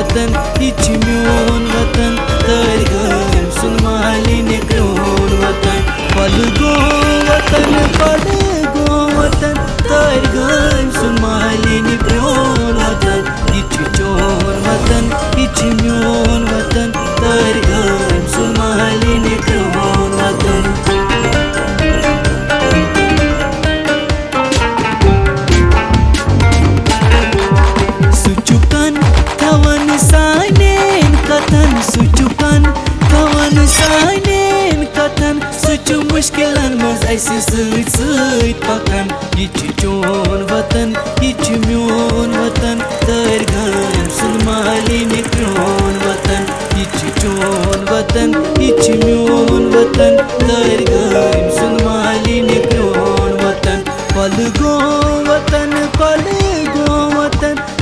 वतन यह म्योन वतन तर गम सुन मालिनी प्रोन वतन पल गो वतन तर गम सुन मालिनी प्रोन वतन यह चोन वतन यह म्योन वतन तर गम सुन मालिनी प्रोन वतन मुश्किलन मज ऐसे सत पकान यह चोन वतन यह म्योन वतन तर गम सुन मालिनी प्रोन वतन यह चोन वतन यह म्योन वतन तर गम सुन मालिनी प्रोन वतन पल गो वतन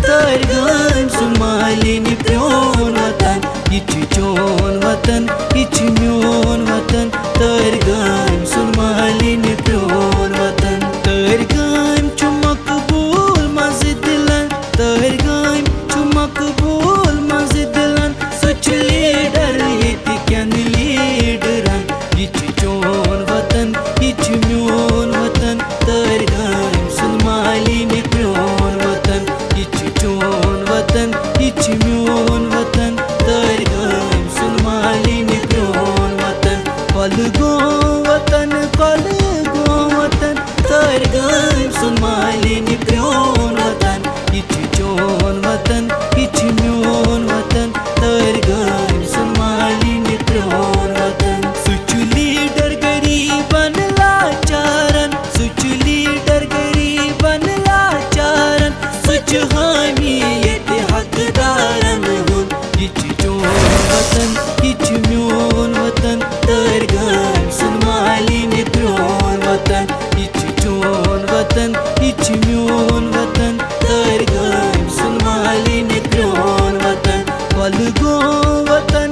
तर गम सुन मालिनी प्रोन वतन यह चोन वतन यह म्योन वतन तर गम सुन मालिनी प्रोन वतन तर गम छु मकबूल मज़ दिलन तर गम छु मकबूल मज़ दिलन सच लीडर ये क्या लीडरन यह चोन वतन यह म्योन वतन तर गम सुन मालिनी प्रोन वतन यह चोन वतन यह म्योन वतन तर गम सुन मालिनी प्रोन वतन पल गो वतन तर गम सुन मालिनी प्रोन वतन यह चोन वतन यह म्योन वतन तर गम सुन मालिनी प्रोन वतन सुच लीडर गरीबन लाचारन सुच लीडर गरीबन लाचारन सुच हामी ये हकदारन हुन यह चोन वतन यह म्योन वतन तर गम सुन मालिनी प्रोन वतन यह चोन वतन यह म्योन वतन तर गम सुन मालिनी प्रोन वतन पल गो वतन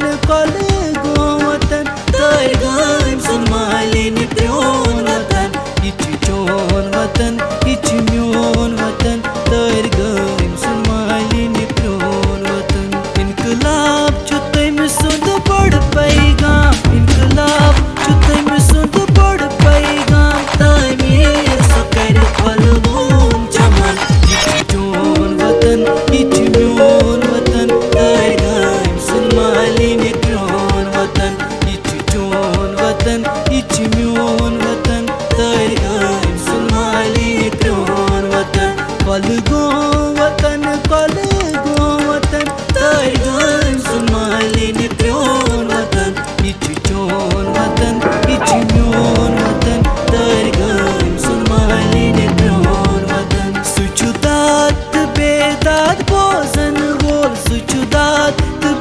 तर गम सुन मालिनी प्रोन वतन यह चोन वतन यह म्योन वतन तर गम सुन मालिनी प्रोन वतन इनकलाब छु तम सुंद बड़ पैगाम इनकलाब छु तम सुंद बड़ पैगाम तामीर सकर फलून चमन यह चोन वतन यह म्योन वतन तर गम सुन मालिनी प्रोन वतन यह चोन वतन यह म्योन वतन तर गम सुन मालिनी प्रोन वतन पल गो वतन तर गम सुन मालिनी प्रोन वतन यह चोन वतन यह म्योन वतन तर गम सुन मालिनी प्रोन वतन सुचुदात बेदात बोजन वोल सुचुदात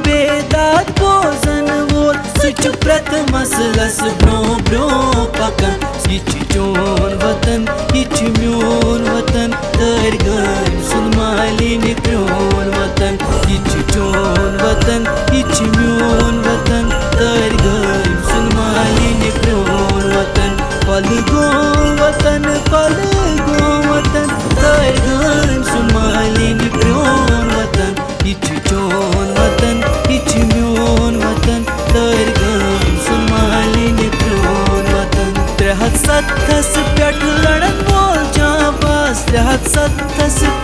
बेदात बोजन वोल सुच प्रत मसलस ब्रो ब्रो पकन यह चोन वतन यह म्योन वतन तर गम सुन मालिनी प्रोन वतन यह चोन वतन यह म्योन वतन तर गम सुन मालिनी प्रोन वतन पल गो वतन तर गम सुन मालिनी प्रोन वतन यह चोन वतन यह म्योन वतन तर गम सुन मालिनी प्रोन वतन 307 पेट लड़न वोल जाबाज 307